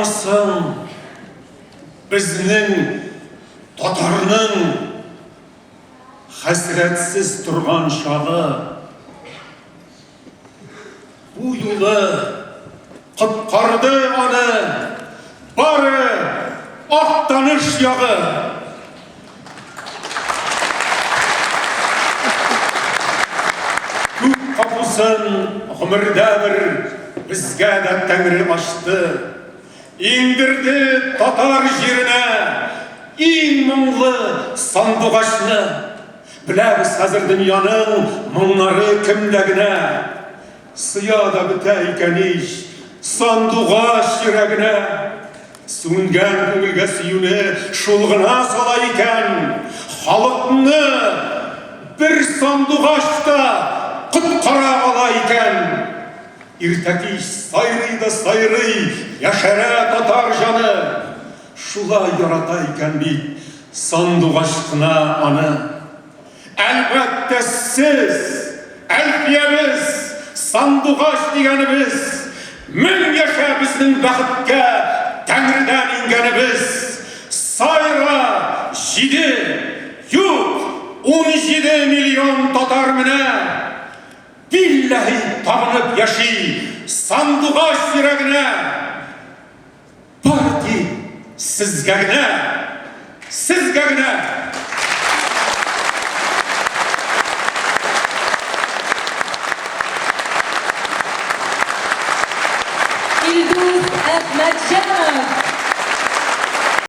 бармысың біздің татарның хәсретсіз тұрған шағы? Bu yolu құтқарды аны бары ақтаныш яғы. Көк қапысын ғұмырда бір бізге де тәңірім ашты. Ендірді татар жеріне ең мұңлы сандуғашны. Біләбіз қазір дүнияның мұңлары кімдігіне. Сыяда біте екен еш сандуғаш жүрегіне. Сүнген көңілге сүйуіне шулғына сала екен. Халықны бір сандуғашта құтқара ала екен. Иртәкеш сайрый яшәрә татар жаны. Шулай ярата екен бит сандуғашқына аны. Әлбәттә сіз, әлфиябіз, сандуғаш дегеніміз, мін яша біздің бақытқа тәңірден ингеніміз. Сайра 17 миллион татар міне билләһи табынып яши сандуғаш жүрегіне. Бар ки сезгә генә